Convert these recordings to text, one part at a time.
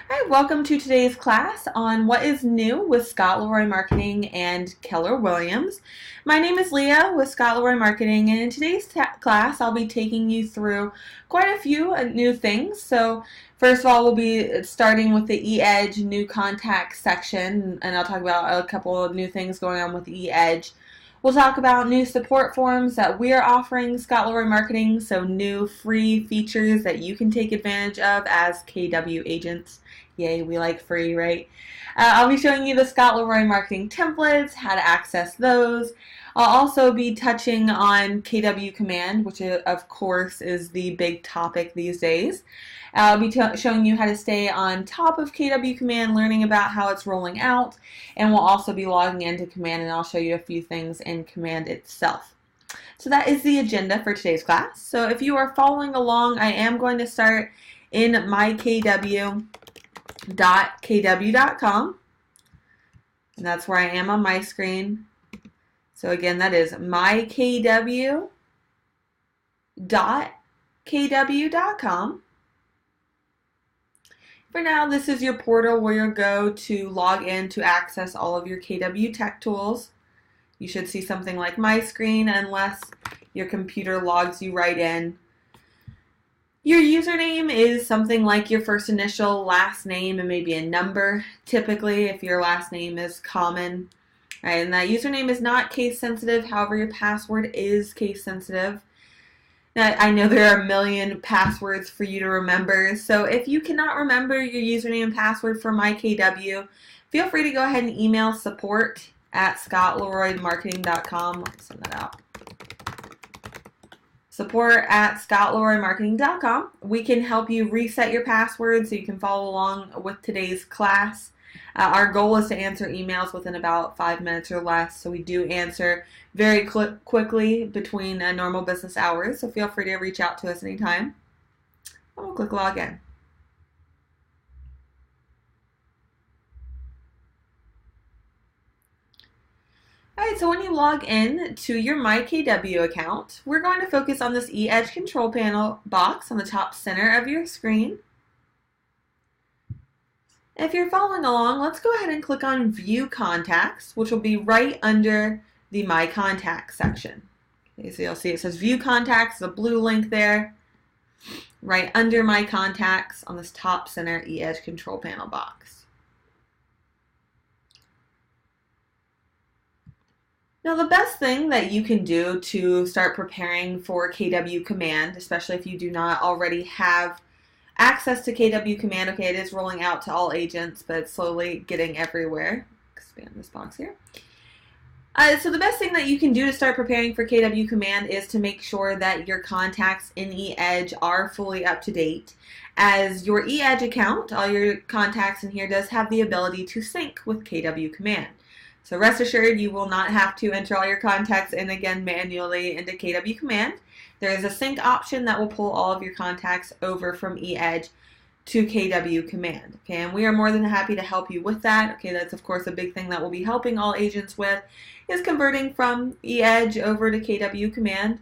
Hi, welcome to today's class on what is new with Scott Leroy Marketing and Keller Williams. My name is Leah with Scott Leroy Marketing, and in today's class I'll be taking you through quite a few new things. So first of all, we'll be starting with the eEdge new contact section, and I'll talk about a couple of new things going on with eEdge. We'll talk about new support forms that we're offering Scott Leroy Marketing, so new free features that you can take advantage of as KW agents. Yay, we like free, right? I'll be showing you the Scott Leroy Marketing templates, how to access those. I'll also be touching on KW Command, which of course is the big topic these days. I'll be showing you how to stay on top of KW Command, learning about how it's rolling out, and we'll also be logging into Command, and I'll show you a few things in Command itself. So that is the agenda for today's class. So if you are following along, I am going to start in mykw.kw.com, and that's where I am on my screen. So again, that is mykw.kw.com. For now, this is your portal where you'll go to log in to access all of your KW tech tools. You should see something like my screen unless your computer logs you right in. Your username is something like your first initial, last name, and maybe a number, typically if your last name is common. Right, and that username is not case sensitive, however your password is case sensitive. Now, I know there are a million passwords for you to remember, so if you cannot remember your username and password for MyKW, feel free to go ahead and email support@scottleroymarketing.com. Let's send that out. Support@scottleroymarketing.com. We can help you reset your password so you can follow along with today's class. Our goal is to answer emails within about 5 minutes or less, so we do answer very quickly between normal business hours, so feel free to reach out to us anytime. And we'll click login. Alright, so when you log in to your MyKW account, we're going to focus on this eEdge control panel box on the top center of your screen. If you're following along, let's go ahead and click on View Contacts, which will be right under the My Contacts section. Okay, so you'll see it says View Contacts, the blue link there, right under My Contacts on this top center eEdge control panel box. Now, the best thing that you can do to start preparing for KW Command, especially if you do not already have access to KW Command, okay, it is rolling out to all agents, but it's slowly getting everywhere. Expand this box here. So the best thing that you can do to start preparing for KW Command is to make sure that your contacts in eEdge are fully up to date. As your eEdge account, all your contacts in here does have the ability to sync with KW Command. So rest assured, you will not have to enter all your contacts in again manually into KW Command. There is a sync option that will pull all of your contacts over from eEdge to KW Command. Okay, and we are more than happy to help you with that. Okay, that's of course a big thing that we'll be helping all agents with, is converting from eEdge over to KW Command.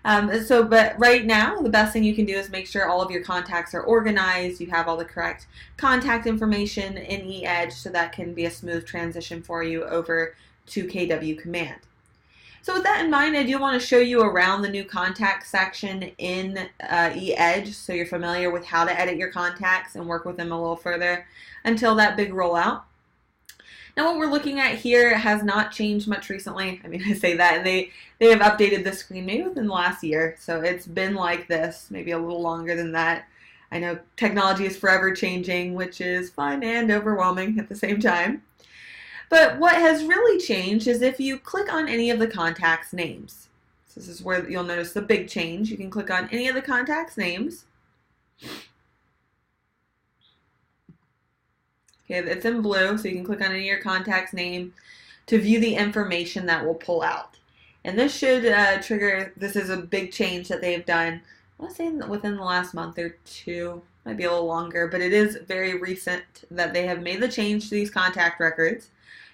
But right now, the best thing you can do is make sure all of your contacts are organized, you have all the correct contact information in eEdge, so that can be a smooth transition for you over to KW Command. So with that in mind, I do want to show you around the new contact section in eEdge, so you're familiar with how to edit your contacts and work with them a little further until that big rollout. Now what we're looking at here has not changed much recently. I mean, I say that, and they have updated the screen maybe within the last year, so it's been like this, maybe a little longer than that. I know technology is forever changing, which is fun and overwhelming at the same time. But what has really changed is if you click on any of the contacts' names. So this is where you'll notice the big change. You can click on any of the contacts' names. Okay, it's in blue, so you can click on any of your contact's name to view the information that will pull out. And this should trigger, this is a big change that they've done, I want to say within the last month or two, might be a little longer, but it is very recent that they have made the change to these contact records.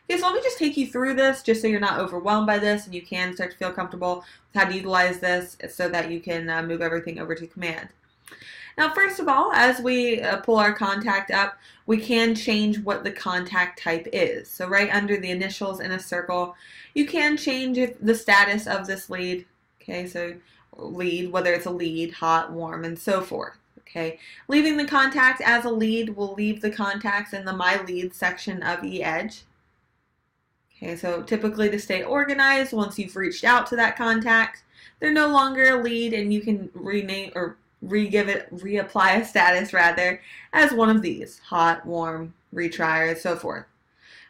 Okay, so let me just take you through this just so you're not overwhelmed by this and you can start to feel comfortable with how to utilize this so that you can move everything over to Command. Now, first of all, as we pull our contact up, we can change what the contact type is. So right under the initials in a circle, you can change the status of this lead. Okay, so lead, whether it's a lead, hot, warm, and so forth. Okay, leaving the contact as a lead will leave the contacts in the My Leads section of eEdge. Okay, so typically to stay organized, once you've reached out to that contact, they're no longer a lead, and you can rename or reapply a status rather as one of these: hot, warm, retry, and so forth.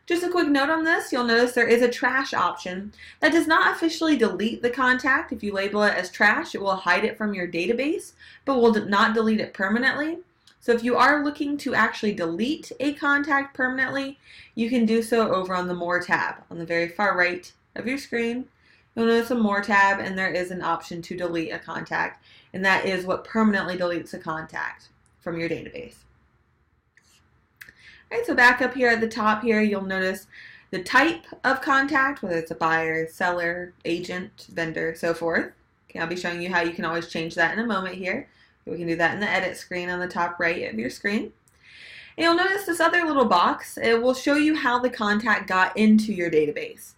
Just a quick note on this, you'll notice there is a trash option that does not officially delete the contact. If you label it as trash, it will hide it from your database, but will not delete it permanently. So if you are looking to actually delete a contact permanently, you can do so over on the More tab on the very far right of your screen. You'll notice a More tab, and there is an option to delete a contact, and that is what permanently deletes a contact from your database. All right, so back up here at the top here, you'll notice the type of contact, whether it's a buyer, seller, agent, vendor, so forth. Okay, I'll be showing you how you can always change that in a moment here. We can do that in the edit screen on the top right of your screen. And you'll notice this other little box. It will show you how the contact got into your database.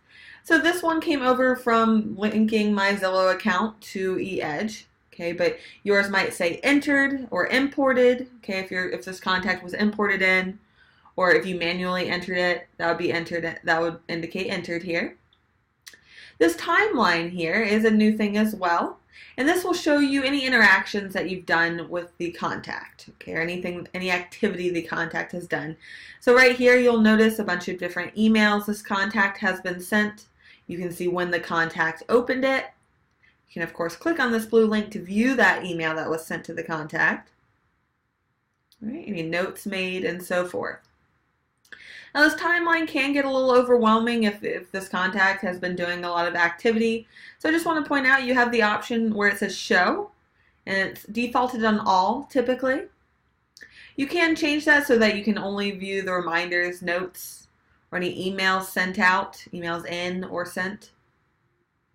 So this one came over from linking my Zillow account to eEdge. Okay, but yours might say entered or imported. Okay, if this contact was imported in, or if you manually entered it, that would be entered. That would indicate entered here. This timeline here is a new thing as well, and this will show you any interactions that you've done with the contact, okay, or any activity the contact has done. So right here, you'll notice a bunch of different emails this contact has been sent. You can see when the contact opened it. You can, of course, click on this blue link to view that email that was sent to the contact. All right, any notes made, and so forth. Now, this timeline can get a little overwhelming if this contact has been doing a lot of activity. So I just want to point out you have the option where it says show, and it's defaulted on all typically. You can change that so that you can only view the reminders, notes, or any emails sent out, emails in or sent.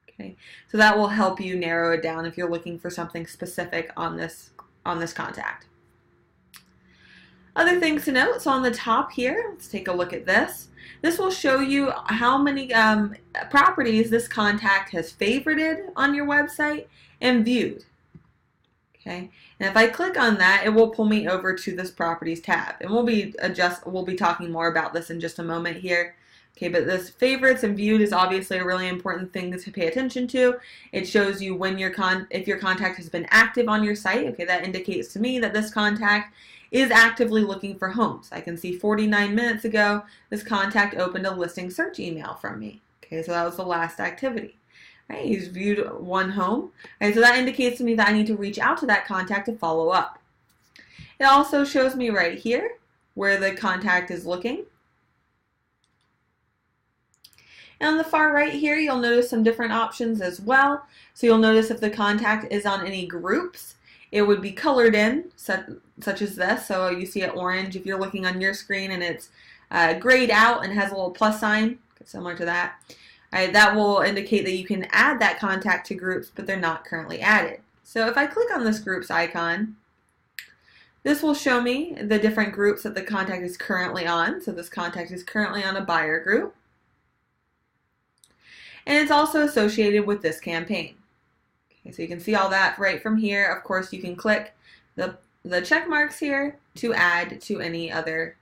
Okay, so that will help you narrow it down if you're looking for something specific on this contact. Other things to note, so on the top here, let's take a look at this. This will show you how many properties this contact has favorited on your website and viewed. Okay, and if I click on that, it will pull me over to this properties tab, and we'll be talking more about this in just a moment here. Okay, but this favorites and viewed is obviously a really important thing to pay attention to. It shows you when if your contact has been active on your site. Okay, that indicates to me that this contact is actively looking for homes. I can see 49 minutes ago, this contact opened a listing search email from me. Okay, so that was the last activity. All right, he's viewed one home. All right, so that indicates to me that I need to reach out to that contact to follow up. It also shows me right here where the contact is looking. And on the far right here, you'll notice some different options as well. So you'll notice if the contact is on any groups, it would be colored in, such as this. So you see it orange if you're looking on your screen, and it's grayed out and has a little plus sign, similar to that. All right, that will indicate that you can add that contact to groups, but they're not currently added. So if I click on this groups icon, this will show me the different groups that the contact is currently on. So this contact is currently on a buyer group. And it's also associated with this campaign. Okay, so you can see all that right from here. Of course, you can click the check marks here to add to any other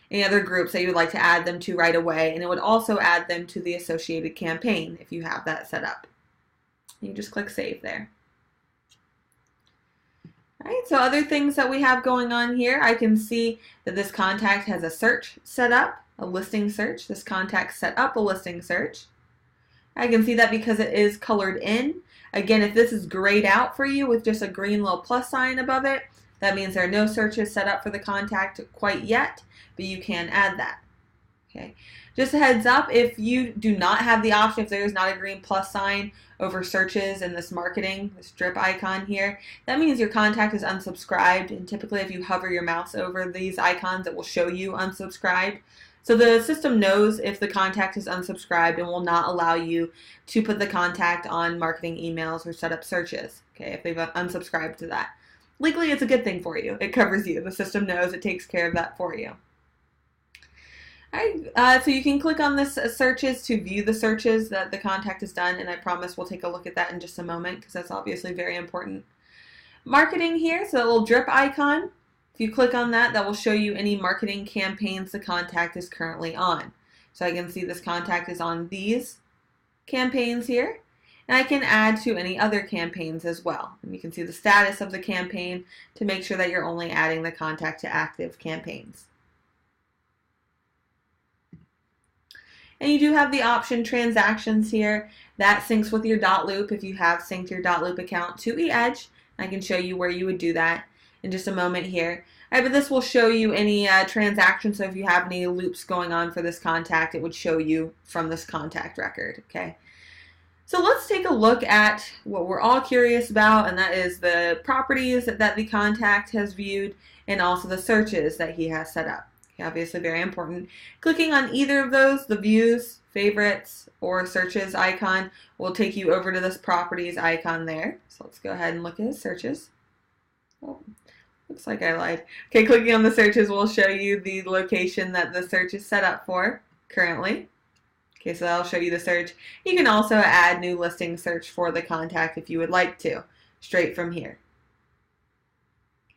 groups that you would like to add them to right away, and it would also add them to the associated campaign if you have that set up. You just click save there. All right, so other things that we have going on here, I can see that this contact has a search set up, a listing search. This contact set up a listing search. I can see that because it is colored in. Again, if this is grayed out for you with just a green little plus sign above it, that means there are no searches set up for the contact quite yet, but you can add that. Okay. Just a heads up, if you do not have the option, if there is not a green plus sign over searches in this marketing, this drip icon here, that means your contact is unsubscribed, and typically if you hover your mouse over these icons, it will show you unsubscribed. So the system knows if the contact is unsubscribed and will not allow you to put the contact on marketing emails or set up searches, okay, if they've unsubscribed to that. legally it's a good thing for you. It covers you. The system knows it takes care of that for you. Alright, so you can click on this searches to view the searches that the contact has done, and I promise we'll take a look at that in just a moment because that's obviously very important. Marketing here, so that little drip icon, if you click on that, that will show you any marketing campaigns the contact is currently on. So I can see this contact is on these campaigns here, and I can add to any other campaigns as well. And you can see the status of the campaign to make sure that you're only adding the contact to active campaigns. And you do have the option transactions here. That syncs with your .loop if you have synced your .loop account to eEdge. I can show you where you would do that in just a moment here. All right, but this will show you any transactions. So if you have any loops going on for this contact, it would show you from this contact record. Okay. So let's take a look at what we're all curious about, and that is the properties that the contact has viewed and also the searches that he has set up. Obviously very important. Clicking on either of those, the views, favorites, or searches icon will take you over to this properties icon there. So let's go ahead and look at his searches. Oh, looks like I lied. Okay, clicking on the searches will show you the location that the search is set up for currently. Okay, so that'll show you the search. You can also add new listing search for the contact if you would like to, straight from here.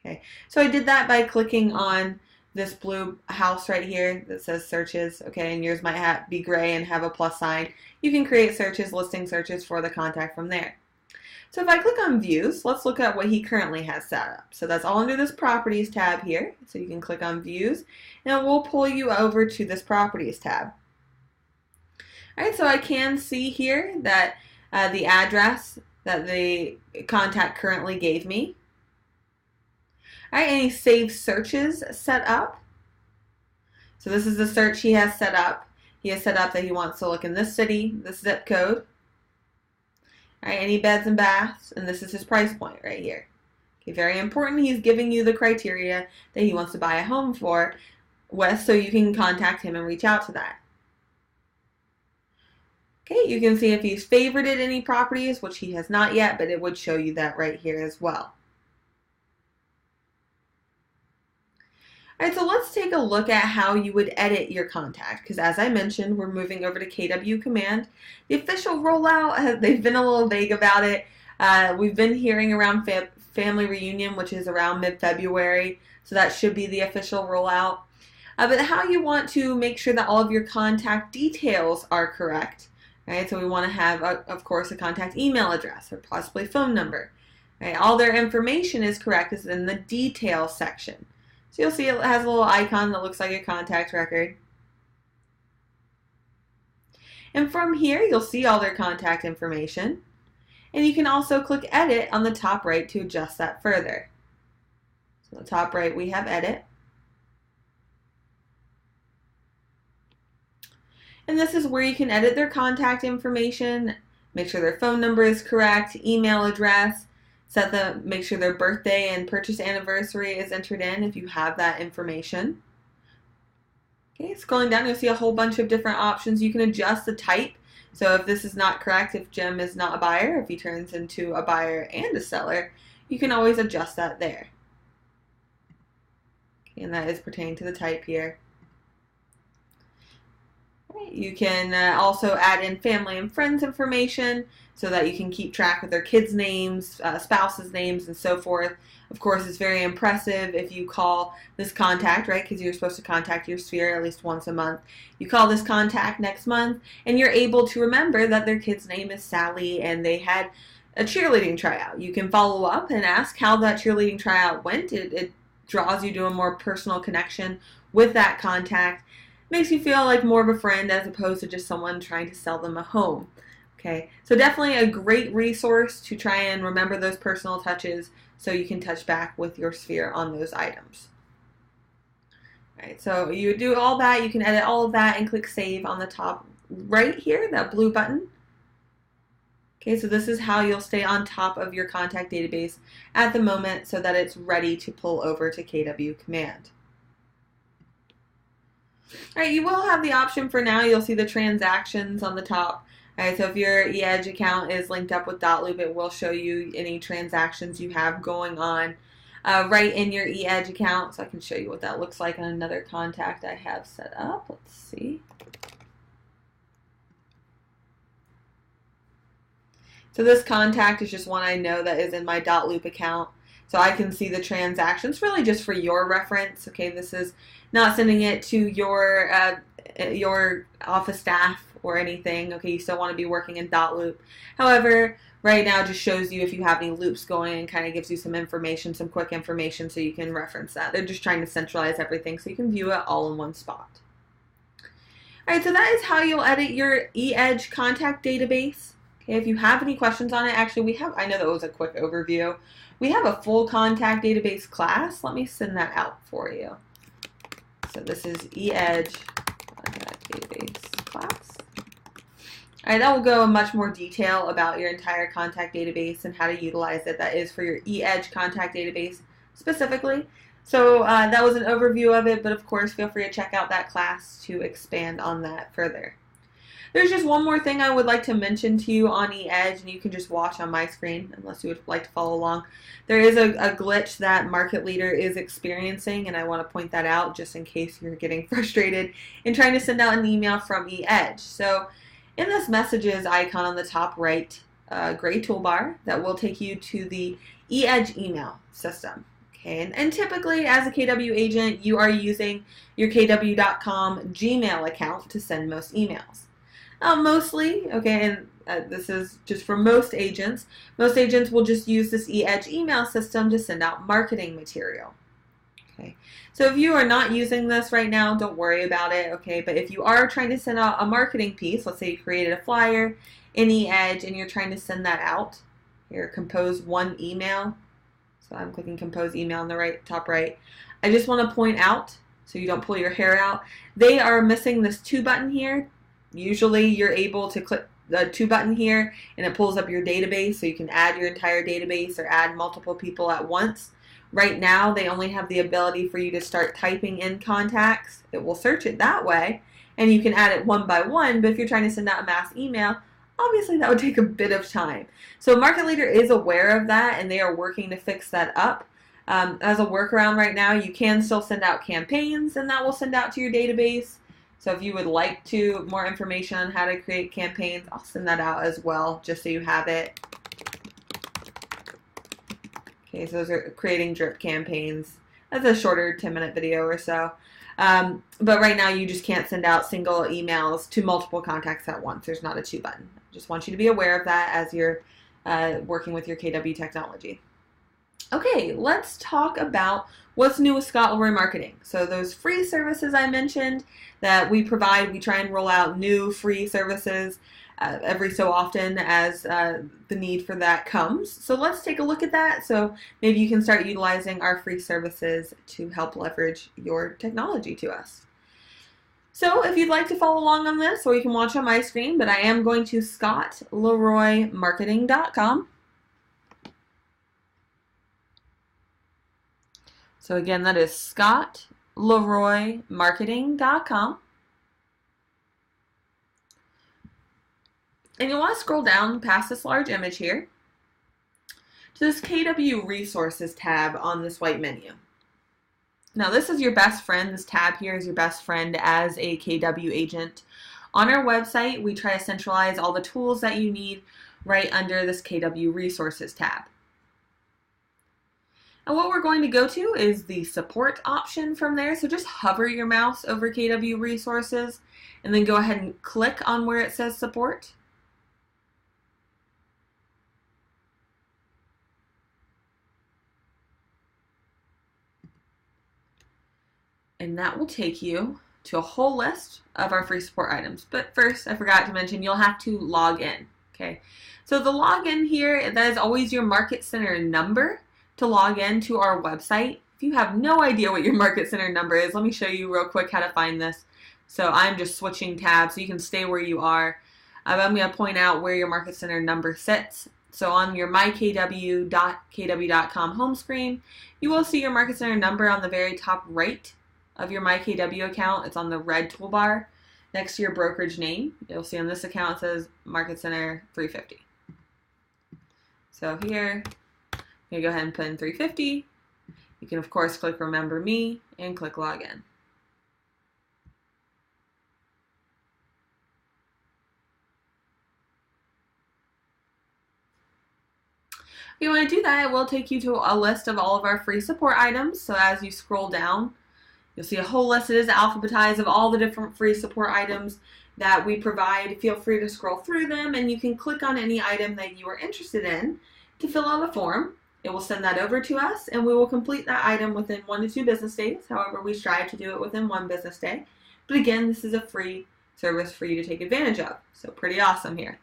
Okay, so I did that by clicking on this blue house right here that says searches, okay, and yours might be gray and have a plus sign. You can create searches, listing searches for the contact from there. So if I click on views, let's look at what he currently has set up. So that's all under this properties tab here. So you can click on views and it will pull you over to this properties tab. Alright, so I can see here that the address that the contact currently gave me. Alright, any saved searches set up. So this is the search he has set up. He has set up that he wants to look in this city, this zip code. Alright, any beds and baths, and this is his price point right here. Okay, very important. He's giving you the criteria that he wants to buy a home for with, so you can contact him and reach out to that. Okay, you can see if he's favorited any properties, which he has not yet, but it would show you that right here as well. Alright, so let's take a look at how you would edit your contact, because as I mentioned, we're moving over to KW Command. The official rollout, they've been a little vague about it. We've been hearing around family reunion, which is around mid-February, so that should be the official rollout. But how you want to make sure that all of your contact details are correct. Right, so we want to have, of course, a contact email address or possibly phone number. Right, all their information is correct. It's in the details section. So you'll see it has a little icon that looks like a contact record. And from here, you'll see all their contact information. And you can also click Edit on the top right to adjust that further. So on the top right, we have Edit. And this is where you can edit their contact information, make sure their phone number is correct, email address, make sure their birthday and purchase anniversary is entered in if you have that information. Okay, scrolling down, you'll see a whole bunch of different options. You can adjust the type. So if this is not correct, if Jim is not a buyer, if he turns into a buyer and a seller, you can always adjust that there. Okay, and that is pertaining to the type here. You can also add in family and friends information so that you can keep track of their kids' names, spouses' names, and so forth. Of course, it's very impressive if you call this contact, right, because you're supposed to contact your sphere at least once a month. You call this contact next month, and you're able to remember that their kid's name is Sally and they had a cheerleading tryout. You can follow up and ask how that cheerleading tryout went. It draws you to a more personal connection with that contact. Makes you feel like more of a friend as opposed to just someone trying to sell them a home. Okay, so definitely a great resource to try and remember those personal touches so you can touch back with your sphere on those items. Alright, so you do all that, you can edit all of that and click Save on the top right here, that blue button. Okay, so this is how you'll stay on top of your contact database at the moment so that it's ready to pull over to KW Command. Alright, you will have the option for now. You'll see the transactions on the top. Alright, so if your eEdge account is linked up with .loop, it will show you any transactions you have going on. right in your eEdge account. So I can show you what that looks like on another contact I have set up. Let's see. So this contact is just one I know that is in my .loop account. So I can see the transactions really just for your reference. Okay, this is not sending it to your office staff or anything. Okay, you still want to be working in .loop. However, right now it just shows you if you have any loops going and kind of gives you some information, some quick information so you can reference that. They're just trying to centralize everything so you can view it all in one spot. All right, so that is how you'll edit your eEdge contact database. Okay, if you have any questions on it, actually I know that was a quick overview. We have a full contact database class. Let me send that out for you. So this is eEdge contact database class. All right, that will go in much more detail about your entire contact database and how to utilize it. That is for your eEdge contact database specifically. So that was an overview of it, but of course feel free to check out that class to expand on that further. There's just one more thing I would like to mention to you on eEdge, and you can just watch on my screen unless you would like to follow along. There is a glitch that Market Leader is experiencing, and I want to point that out just in case you're getting frustrated in trying to send out an email from eEdge. So in this messages icon on the top right gray toolbar, that will take you to the eEdge email system. Okay, and typically as a KW agent, you are using your KW.com Gmail account to send most emails. Mostly, okay, and this is just for most agents will just use this eEdge email system to send out marketing material. Okay, so if you are not using this right now, don't worry about it, okay, but if you are trying to send out a marketing piece, let's say you created a flyer in eEdge and you're trying to send that out, here, compose one email, so I'm clicking compose email on the top right. I just want to point out, so you don't pull your hair out, they are missing this to button here. Usually you're able to click the to button here and it pulls up your database so you can add your entire database or add multiple people at once. Right now they only have the ability for you to start typing in contacts. It will search it that way and you can add it one by one, but if you're trying to send out a mass email, obviously that would take a bit of time. So Market Leader is aware of that and they are working to fix that up. As a workaround right now, you can still send out campaigns and that will send out to your database. So if you would like more information on how to create campaigns, I'll send that out as well, just so you have it. Okay, so those are creating drip campaigns. That's a shorter 10-minute video or so. But right now you just can't send out single emails to multiple contacts at once. There's not a to button. I just want you to be aware of that as you're working with your KW technology. Okay, let's talk about what's new with Scott Leroy Marketing. So those free services I mentioned that we provide, we try and roll out new free services every so often as the need for that comes. So let's take a look at that. So maybe you can start utilizing our free services to help leverage your technology to us. So if you'd like to follow along on this, or you can watch on my screen, but I am going to scottleroymarketing.com. So again, that is scottleroymarketing.com. And you'll want to scroll down past this large image here to this KW Resources tab on this white menu. Now this is your best friend. This tab here is your best friend as a KW agent. On our website, we try to centralize all the tools that you need right under this KW Resources tab. And what we're going to go to is the support option from there. So just hover your mouse over KW Resources and then go ahead and click on where it says support. And that will take you to a whole list of our free support items. But first, I forgot to mention, you'll have to log in. Okay, so the login here, that is always your Market Center number to log in to our website. If you have no idea what your Market Center number is, let me show you real quick how to find this. So I'm just switching tabs so you can stay where you are. I'm going to point out where your Market Center number sits. So on your mykw.kw.com home screen, you will see your Market Center number on the very top right of your MyKW account. It's on the red toolbar next to your brokerage name. You'll see on this account it says Market Center 350. So here, I'm going to go ahead and put in 350. You can, of course, click Remember Me and click Login. If you want to do that, it will take you to a list of all of our free support items. So as you scroll down, you'll see a whole list. It is alphabetized of all the different free support items that we provide. Feel free to scroll through them, and you can click on any item that you are interested in to fill out a form. It will send that over to us, and we will complete that item within 1 to 2 business days. However, we strive to do it within 1 business day. But again, this is a free service for you to take advantage of. So pretty awesome here.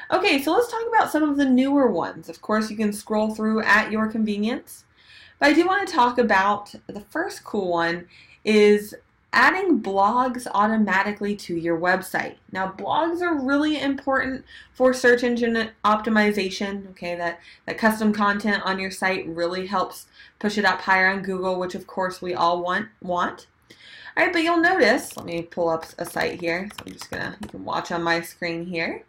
Okay, so let's talk about some of the newer ones. Of course, you can scroll through at your convenience. But I do want to talk about the first cool one is adding blogs automatically to your website. Now, blogs are really important for search engine optimization. Okay, that custom content on your site really helps push it up higher on Google, which of course we all want. All right, but you'll notice, let me pull up a site here. So I'm just gonna, you can watch on my screen here.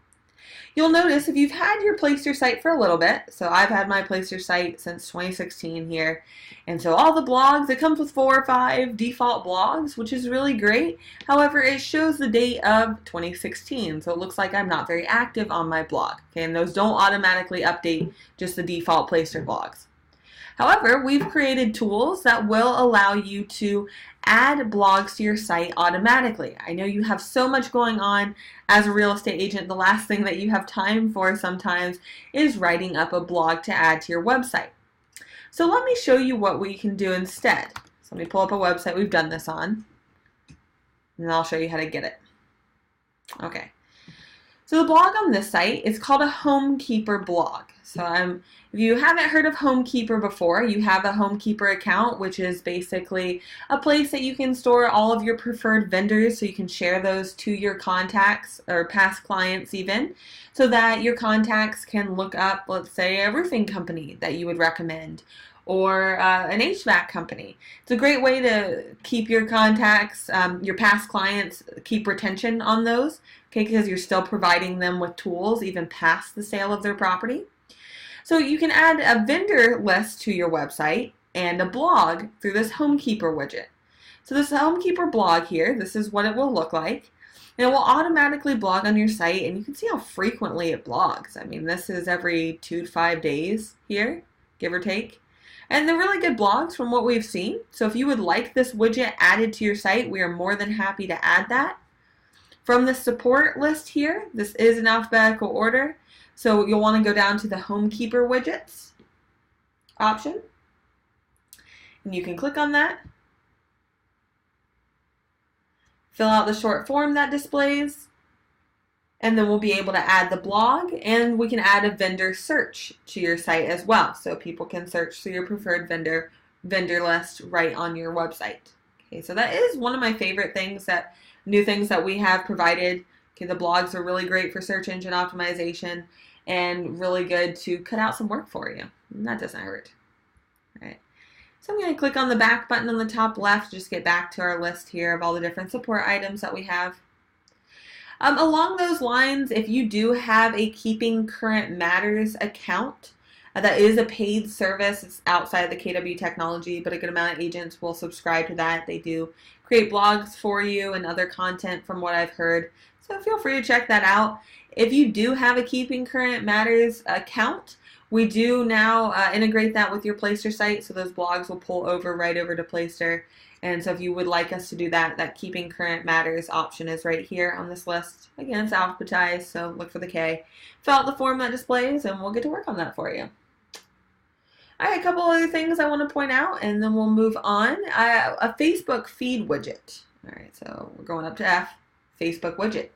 You'll notice if you've had your Place Your Site for a little bit, so I've had my Place Your Site since 2016 here, and so all the blogs, it comes with 4 or 5 default blogs, which is really great. However, it shows the date of 2016, so it looks like I'm not very active on my blog. Okay, and those don't automatically update just the default Place Your blogs. However, we've created tools that will allow you to add blogs to your site automatically. I know you have so much going on as a real estate agent. The last thing that you have time for sometimes is writing up a blog to add to your website. So let me show you what we can do instead. So let me pull up a website we've done this on, and I'll show you how to get it. Okay. So the blog on this site is called a Homekeeper blog. So if you haven't heard of Homekeeper before, you have a Homekeeper account, which is basically a place that you can store all of your preferred vendors, so you can share those to your contacts or past clients even, so that your contacts can look up, let's say, a roofing company that you would recommend, or an HVAC company. It's a great way to keep your contacts, your past clients, keep retention on those, okay, because you're still providing them with tools even past the sale of their property. So you can add a vendor list to your website and a blog through this Homekeeper widget. So this Homekeeper blog here, this is what it will look like. And it will automatically blog on your site, and you can see how frequently it blogs. I mean, this is every 2 to 5 days here, give or take. And they're really good blogs from what we've seen. So if you would like this widget added to your site, we are more than happy to add that. From the support list here, this is in alphabetical order. So you'll want to go down to the Homekeeper widgets option, and you can click on that. Fill out the short form that displays, and then we'll be able to add the blog, and we can add a vendor search to your site as well, so people can search through your preferred vendor list right on your website. Okay, so that is one of my favorite things, new things that we have provided. Okay, the blogs are really great for search engine optimization and really good to cut out some work for you. And that doesn't hurt. All right. So I'm going to click on the back button on the top left, just get back to our list here of all the different support items that we have. Along those lines, if you do have a Keeping Current Matters account, that is a paid service. It's outside of the KW Technology, but a good amount of agents will subscribe to that. They do create blogs for you and other content from what I've heard. So feel free to check that out. If you do have a Keeping Current Matters account, we do now integrate that with your Placer site, so those blogs will pull over right over to Placer. And so if you would like us to do that, that Keeping Current Matters option is right here on this list. Again, it's alphabetized, so look for the K. Fill out the form that displays, and we'll get to work on that for you. All right, a couple other things I want to point out, and then we'll move on. A Facebook feed widget. All right, so we're going up to F, Facebook widget.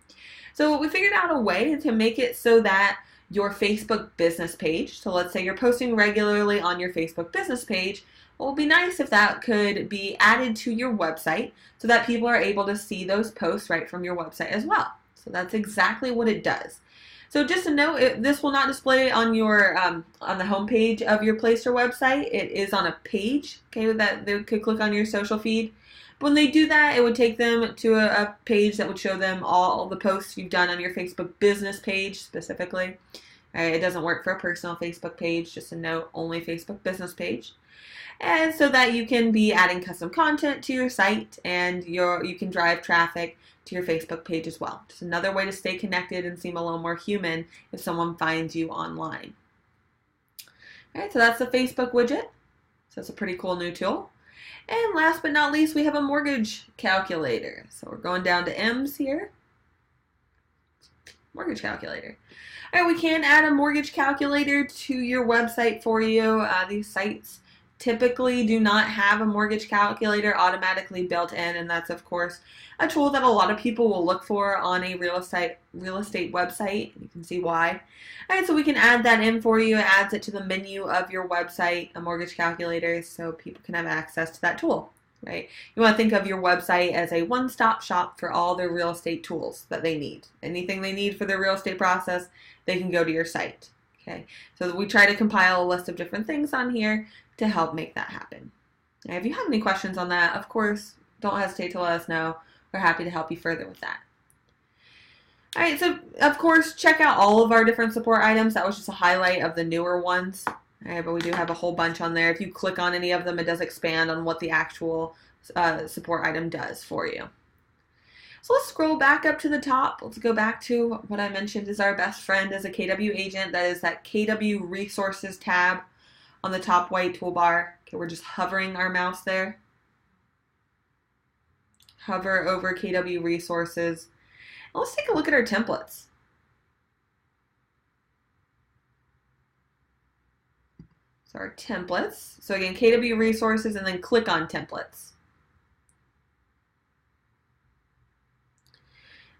So we figured out a way to make it so that your Facebook business page, so let's say you're posting regularly on your Facebook business page, well, it would be nice if that could be added to your website so that people are able to see those posts right from your website as well. So that's exactly what it does. So just a note, this will not display on your on the home page of your Placer website. It is on a page, okay, that they could click on your social feed. When they do that, it would take them to a page that would show them all the posts you've done on your Facebook business page specifically. Right? It doesn't work for a personal Facebook page, just a note, only Facebook business page. And so that you can be adding custom content to your site and you can drive traffic to your Facebook page as well. Just another way to stay connected and seem a little more human if someone finds you online. All right, so that's the Facebook widget. So it's a pretty cool new tool. And last but not least, we have a mortgage calculator. So we're going down to M's here. Mortgage calculator. All right, we can add a mortgage calculator to your website for you. These sites typically do not have a mortgage calculator automatically built in, and that's of course a tool that a lot of people will look for on a real estate website. You can see why. All right, so we can add that in for you. It adds it to the menu of your website, a mortgage calculator, so people can have access to that tool. Right? You want to think of your website as a one-stop shop for all their real estate tools that they need. Anything they need for their real estate process, they can go to your site. Okay, so we try to compile a list of different things on here to help make that happen. Now, if you have any questions on that, of course, don't hesitate to let us know. We're happy to help you further with that. All right, so of course, check out all of our different support items. That was just a highlight of the newer ones. All right, but we do have a whole bunch on there. If you click on any of them, it does expand on what the actual support item does for you. So let's scroll back up to the top. Let's go back to what I mentioned is our best friend as a KW agent. That is that KW Resources tab on the top white toolbar. Okay, we're just hovering our mouse there. Hover over KW Resources. And let's take a look at our templates. So our templates. So again, KW Resources, and then click on Templates.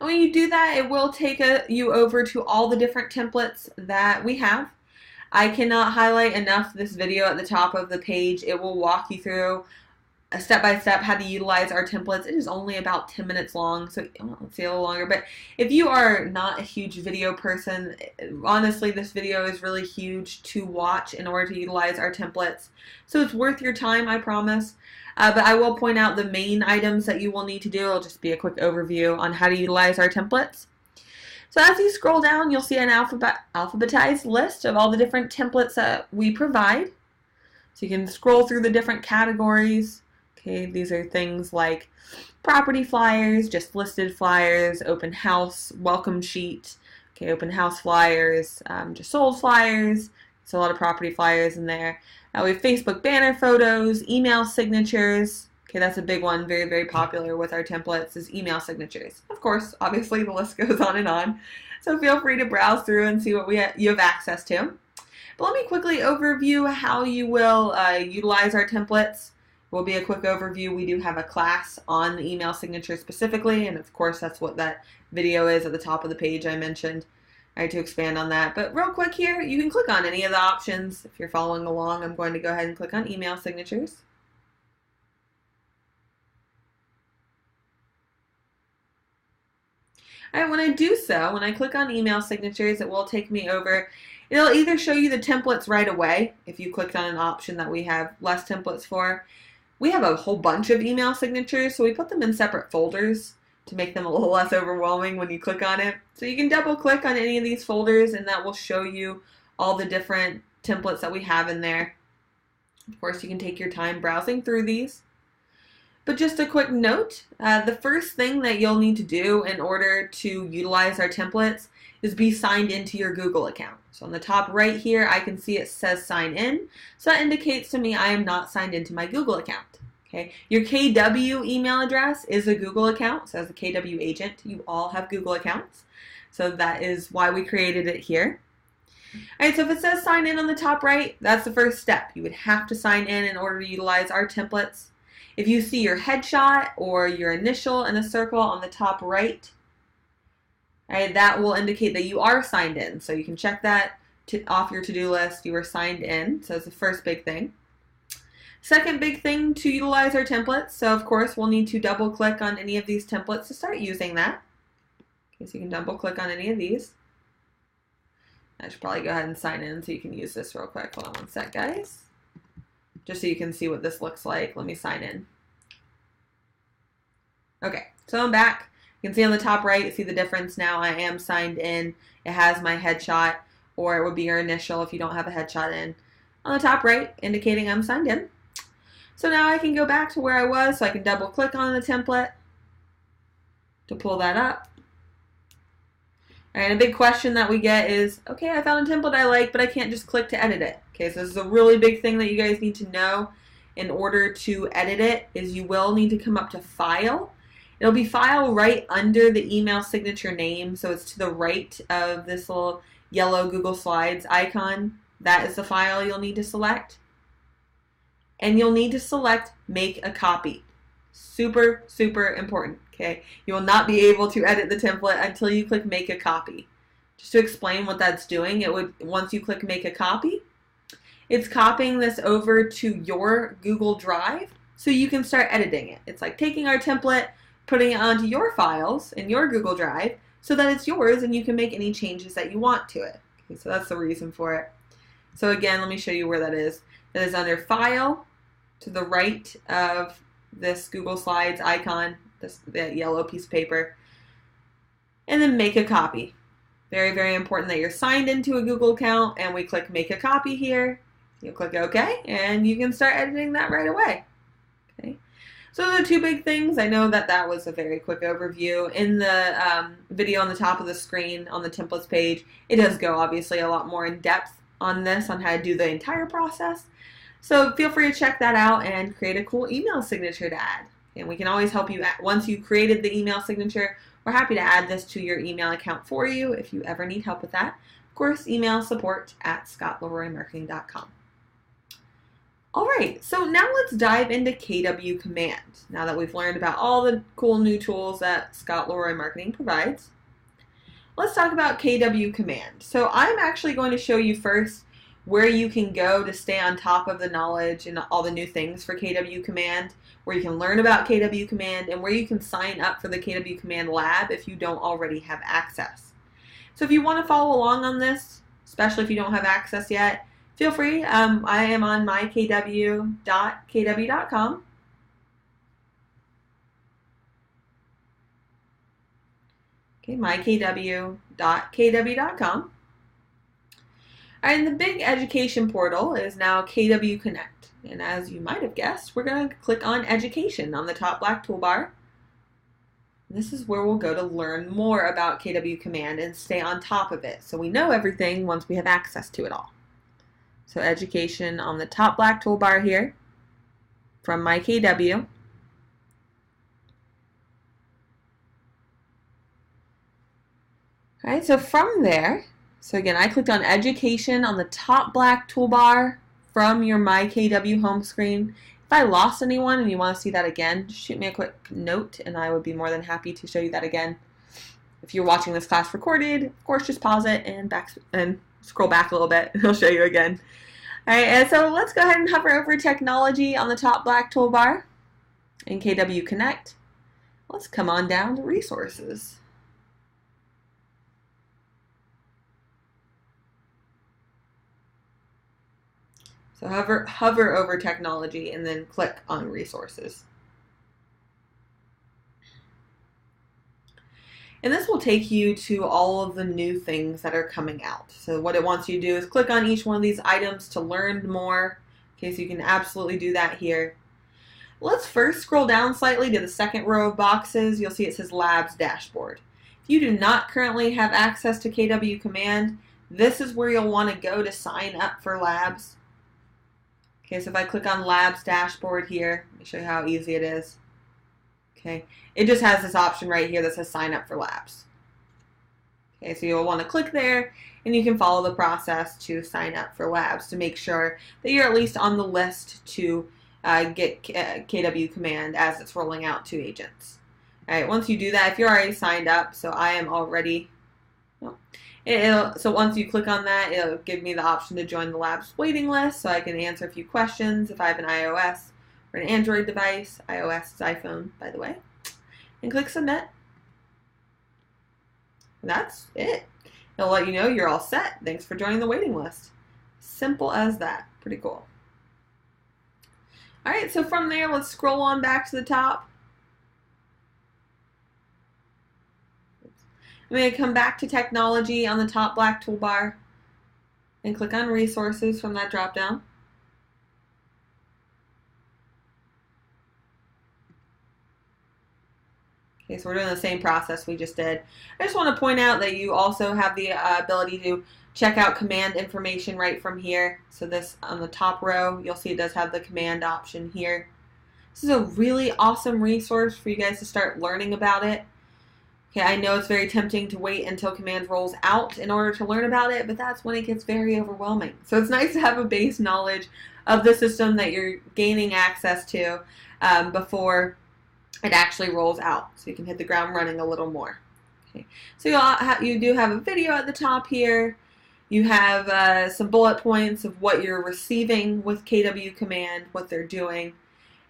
And when you do that, it will take you over to all the different templates that we have. I cannot highlight enough this video at the top of the page. It will walk you through a step-by-step how to utilize our templates. It is only about 10 minutes long, so let's see, a little longer. But if you are not a huge video person, honestly, this video is really huge to watch in order to utilize our templates. So it's worth your time, I promise. But I will point out the main items that you will need to do. It'll just be a quick overview on how to utilize our templates. So as you scroll down, you'll see an alphabetized list of all the different templates that we provide. So you can scroll through the different categories. Okay, these are things like property flyers, just listed flyers, open house, welcome sheet, okay, open house flyers, just sold flyers. So a lot of property flyers in there. We have Facebook banner photos, email signatures. Okay, that's a big one, very, very popular with our templates is email signatures. Of course, obviously the list goes on and on. So feel free to browse through and see what you have access to. But let me quickly overview how you will utilize our templates. Will be a quick overview. We do have a class on the email signature specifically, and of course that's what that video is at the top of the page I mentioned. I had to expand on that. But real quick here, you can click on any of the options. If you're following along, I'm going to go ahead and click on email signatures. All right, when I do so, when I click on email signatures, it will take me over. It'll either show you the templates right away if you clicked on an option that we have less templates for. We have a whole bunch of email signatures, so we put them in separate folders to make them a little less overwhelming when you click on it. So you can double click on any of these folders and that will show you all the different templates that we have in there. Of course, you can take your time browsing through these. But just a quick note, the first thing that you'll need to do in order to utilize our templates is be signed into your Google account. So on the top right here, I can see it says sign in. So that indicates to me I am not signed into my Google account. Okay, your KW email address is a Google account. So as a KW agent, you all have Google accounts. So that is why we created it here. All right, so if it says sign in on the top right, that's the first step. You would have to sign in order to utilize our templates. If you see your headshot or your initial in a circle on the top right, right, that will indicate that you are signed in. So you can check that off your to-do list. You are signed in. So it's the first big thing. Second big thing to utilize our templates. So of course, we'll need to double click on any of these templates to start using that. Okay, so you can double click on any of these. I should probably go ahead and sign in so you can use this real quick. Hold on one sec, guys. Just so you can see what this looks like. Let me sign in. Okay, so I'm back. You can see on the top right, you see the difference now. I am signed in. It has my headshot or it would be your initial if you don't have a headshot in. On the top right, indicating I'm signed in. So now I can go back to where I was, so I can double click on the template to pull that up. All right, and a big question that we get is, okay, I found a template I like, but I can't just click to edit it. Okay, so this is a really big thing that you guys need to know in order to edit it, is you will need to come up to File. It'll be File right under the email signature name, so it's to the right of this little yellow Google Slides icon. That is the file you'll need to select. And you'll need to select Make a Copy. Super, super important, okay? You will not be able to edit the template until you click Make a Copy. Just to explain what that's doing, once you click Make a Copy, it's copying this over to your Google Drive so you can start editing it. It's like taking our template, putting it onto your files in your Google Drive so that it's yours and you can make any changes that you want to it. Okay, so that's the reason for it. So again, let me show you where that is. That is under File, to the right of this Google Slides icon, that yellow piece of paper, and then Make a Copy. Very, very important that you're signed into a Google account, and we click Make a Copy here. You'll click OK, and you can start editing that right away. Okay. So the two big things, I know that that was a very quick overview. In the video on the top of the screen on the templates page, it does go obviously a lot more in depth on this, on how to do the entire process. So feel free to check that out and create a cool email signature to add. And we can always help you, once you created the email signature, we're happy to add this to your email account for you if you ever need help with that. Of course, email support@scottleroymarketing.com. All right, so now let's dive into KW Command. Now that we've learned about all the cool new tools that Scott Leroy Marketing provides, let's talk about KW Command. So I'm actually going to show you first where you can go to stay on top of the knowledge and all the new things for KW Command, where you can learn about KW Command, and where you can sign up for the KW Command Lab if you don't already have access. So if you want to follow along on this, especially if you don't have access yet, feel free. I am on mykw.kw.com. Okay, mykw.kw.com. And the big education portal is now KW Connect. And as you might have guessed, we're going to click on Education on the top black toolbar. This is where we'll go to learn more about KW Command and stay on top of it, so we know everything once we have access to it all. So Education on the top black toolbar here from MyKW. All right, so from there, so again, I clicked on Education on the top black toolbar from your MyKW home screen. If I lost anyone and you want to see that again, just shoot me a quick note and I would be more than happy to show you that again. If you're watching this class recorded, of course, just pause it and scroll back a little bit and I'll show you again. All right, and so let's go ahead and hover over Technology on the top black toolbar in KW Connect. Let's come on down to Resources. So hover over Technology and then click on Resources. And this will take you to all of the new things that are coming out. So what it wants you to do is click on each one of these items to learn more. Okay, so you can absolutely do that here. Let's first scroll down slightly to the second row of boxes. You'll see it says Labs Dashboard. If you do not currently have access to KW Command, this is where you'll want to go to sign up for Labs. Okay, so if I click on Labs Dashboard here, let me show you how easy it is. Okay, it just has this option right here that says Sign Up for Labs. Okay, so you'll want to click there, and you can follow the process to sign up for Labs to make sure that you're at least on the list to get KW Command as it's rolling out to agents. All right, once you do that, if you're already signed up, so I am already, so once you click on that, it'll give me the option to join the Labs waiting list, so I can answer a few questions if I have an iOS or an Android device. iOS is iPhone, by the way. And click Submit. And that's it. It'll let you know you're all set. Thanks for joining the waiting list. Simple as that. Pretty cool. All right, so from there, let's scroll on back to the top. I'm going to come back to Technology on the top black toolbar. and click on Resources from that drop down. Okay, so we're doing the same process we just did. I just want to point out that you also have the ability to check out command information right from here. So this on the top row, you'll see it does have the command option here. This is a really awesome resource for you guys to start learning about it. Okay, I know it's very tempting to wait until command rolls out in order to learn about it, but that's when it gets very overwhelming. So it's nice to have a base knowledge of the system that you're gaining access to before it actually rolls out, so you can hit the ground running a little more. Okay. So you do have a video at the top here. You have some bullet points of what you're receiving with KW Command, what they're doing.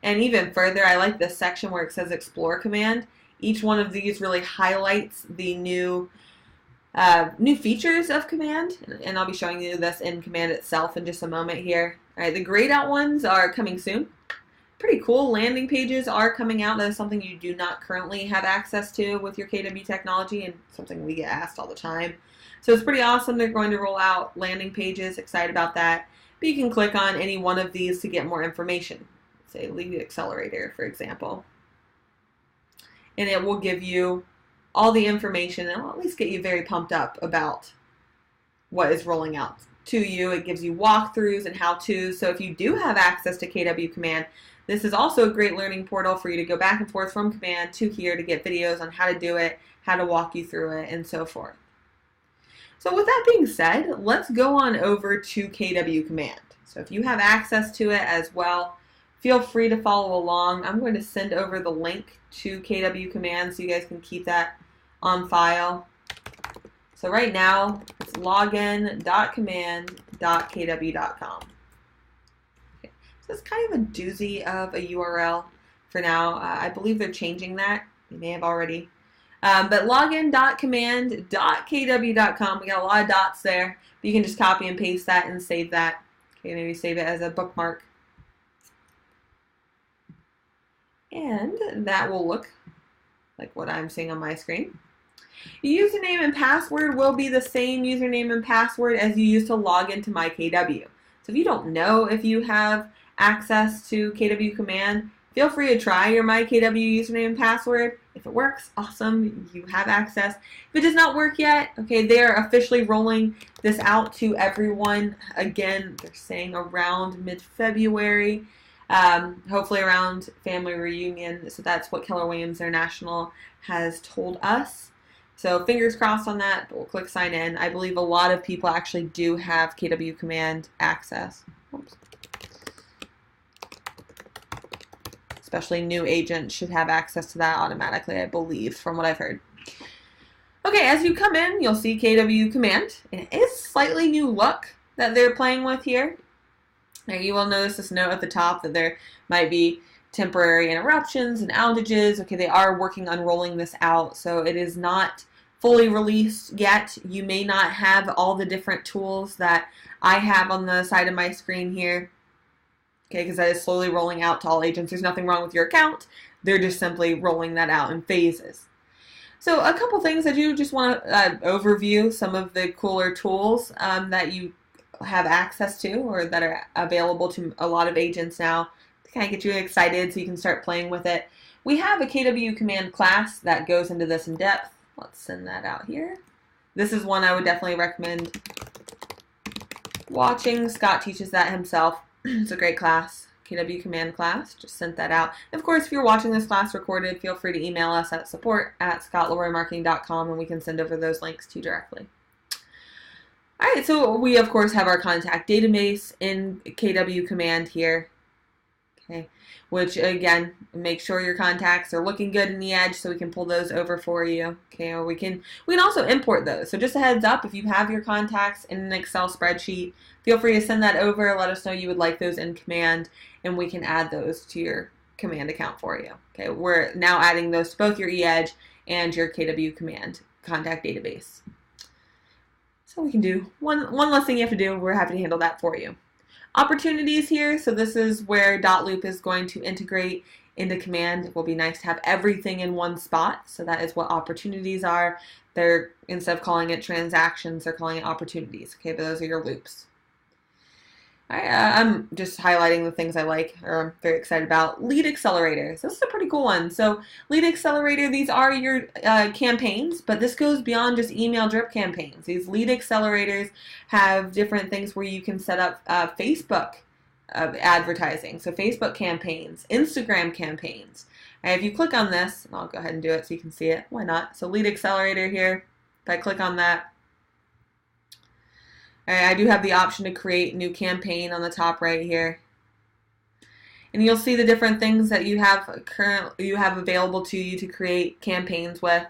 And even further, I like this section where it says Explore Command. Each one of these really highlights the new features of Command, and I'll be showing you this in Command itself in just a moment here. All right, the grayed out ones are coming soon. Pretty cool landing pages are coming out. That is something you do not currently have access to with your KW Technology, and something we get asked all the time. So it's pretty awesome. They're going to roll out landing pages. Excited about that. But you can click on any one of these to get more information. Say Lead Accelerator, for example. And it will give you all the information, and will at least get you very pumped up about what is rolling out to you. It gives you walkthroughs and how-tos. So if you do have access to KW Command, this is also a great learning portal for you to go back and forth from Command to here to get videos on how to do it, how to walk you through it, and so forth. So with that being said, let's go on over to KW Command. So if you have access to it as well, feel free to follow along. I'm going to send over the link to KW Command so you guys can keep that on file. So right now, it's login.command.kw.com. So it's kind of a doozy of a URL for now. I believe they're changing that. They may have already. But login.command.kw.com. We got a lot of dots there. But you can just copy and paste that and save that. Okay, maybe save it as a bookmark. And that will look like what I'm seeing on my screen. Your username and password will be the same username and password as you use to log into my KW. So if you don't know if you have access to KW Command, feel free to try your My KW username and password. If it works, awesome, you have access. If it does not work yet, okay, they are officially rolling this out to everyone. Again, they're saying around mid-February, hopefully around family reunion. So that's what Keller Williams International has told us. So fingers crossed on that, but we'll click sign in. I believe a lot of people actually do have KW Command access. Oops. Especially new agents should have access to that automatically, I believe, from what I've heard. Okay, as you come in, you'll see KW Command. And it is a slightly new look that they're playing with here. Now you will notice this note at the top that there might be temporary interruptions and outages. Okay, they are working on rolling this out, so it is not fully released yet. You may not have all the different tools that I have on the side of my screen here. Okay, because that is slowly rolling out to all agents. There's nothing wrong with your account. They're just simply rolling that out in phases. So a couple things I do just want to overview some of the cooler tools that you have access to or that are available to a lot of agents now to kind of get you excited so you can start playing with it. We have a KW Command class that goes into this in depth. Let's send that out here. This is one I would definitely recommend watching. Scott teaches that himself. It's a great class, KW Command class. Just sent that out. Of course, if you're watching this class recorded, feel free to email us at support@scottleroymarketing.com and we can send over those links to you directly. All right, so we, of course, have our contact database in KW Command here. Okay, which, again, make sure your contacts are looking good in the edge so we can pull those over for you. Okay, or we can also import those. So just a heads up, if you have your contacts in an Excel spreadsheet, feel free to send that over. Let us know you would like those in Command, and we can add those to your Command account for you. Okay, we're now adding those to both your eEdge and your KW Command contact database. So we can do one less thing you have to do. We're happy to handle that for you. Opportunities here. So this is where .loop is going to integrate into Command. It will be nice to have everything in one spot. So that is what opportunities are. They're, instead of calling it transactions, they're calling it opportunities. Okay, but those are your loops. I'm just highlighting the things I like or I'm very excited about. Lead accelerators. This is a pretty cool one. So lead accelerator, these are your campaigns, but this goes beyond just email drip campaigns. These lead accelerators have different things where you can set up Facebook advertising. So Facebook campaigns, Instagram campaigns. And if you click on this, I'll go ahead and do it so you can see it. Why not? So lead accelerator here. If I click on that, I do have the option to create new campaign on the top right here. And you'll see the different things that you have available to you to create campaigns with.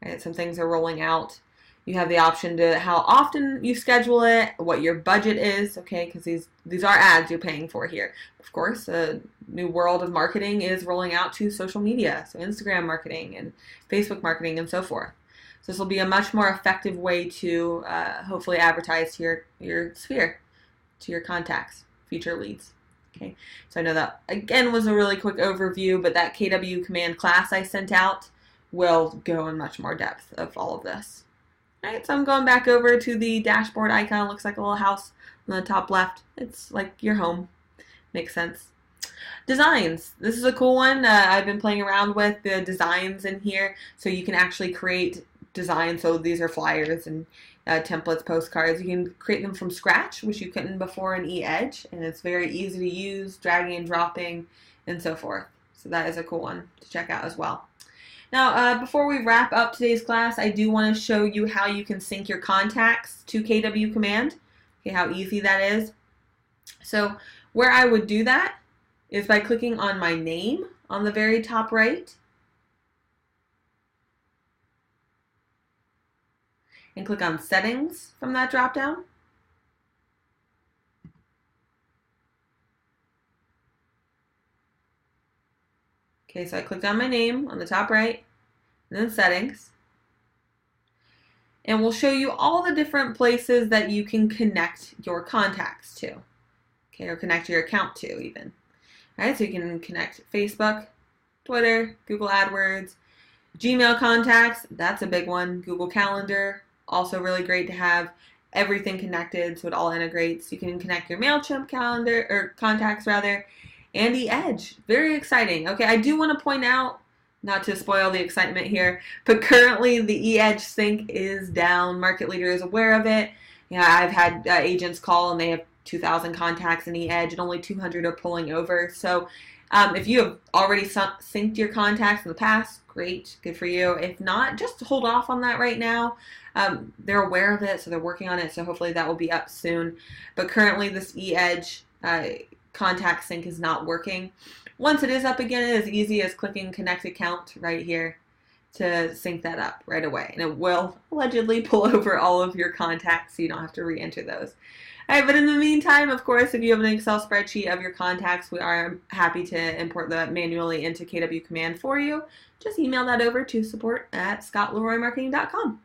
Right, some things are rolling out. You have the option to how often you schedule it, what your budget is, okay, because these are ads you're paying for here. Of course, a new world of marketing is rolling out to social media, so Instagram marketing and Facebook marketing and so forth. So this will be a much more effective way to hopefully advertise to your sphere, to your contacts, future leads. Okay, so I know that again was a really quick overview, but that KW command class I sent out will go in much more depth of all of this. All right, so I'm going back over to the dashboard icon. It looks like a little house on the top left. It's like your home. Makes sense. Designs. This is a cool one. I've been playing around with the designs in here, so you can actually create design. So these are flyers and templates, postcards. You can create them from scratch, which you couldn't before in eEdge, and it's very easy to use, dragging and dropping, and so forth. So that is a cool one to check out as well. Now, before we wrap up today's class, I do want to show you how you can sync your contacts to KW Command. Okay, how easy that is. So where I would do that is by clicking on my name on the very top right, and click on Settings from that drop-down. Okay, so I clicked on my name on the top right, and then Settings. And we'll show you all the different places that you can connect your contacts to. Okay, or connect your account to even. All right, so you can connect Facebook, Twitter, Google AdWords, Gmail contacts, that's a big one, Google Calendar, also really great to have everything connected so it all integrates. You can connect your MailChimp calendar, or contacts rather, and eEdge. Very exciting. Okay, I do want to point out, not to spoil the excitement here, but currently the eEdge sync is down. Market Leader is aware of it. Yeah, I've had agents call and they have 2,000 contacts in eEdge and only 200 are pulling over. So if you have already synced your contacts in the past, great, good for you. If not, just hold off on that right now. They're aware of it, so they're working on it, so hopefully that will be up soon. But currently this eEdge contact sync is not working. Once it is up again, it is easy as clicking Connect Account right here to sync that up right away. And it will allegedly pull over all of your contacts so you don't have to re-enter those. All right, but in the meantime, of course, if you have an Excel spreadsheet of your contacts, we are happy to import that manually into KW Command for you. Just email that over to support@scottleroymarketing.com.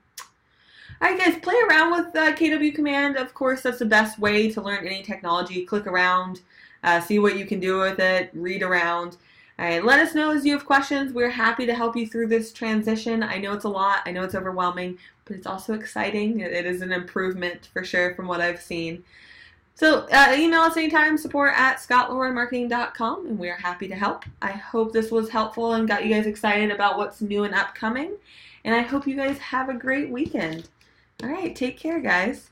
All right, guys, play around with KW Command. Of course, that's the best way to learn any technology. Click around, see what you can do with it, read around. All right, let us know as you have questions. We're happy to help you through this transition. I know it's a lot. I know it's overwhelming, but it's also exciting. It is an improvement for sure from what I've seen. So email us anytime, support@scottleroymarketing.com, and we are happy to help. I hope this was helpful and got you guys excited about what's new and upcoming. And I hope you guys have a great weekend. All right, take care, guys.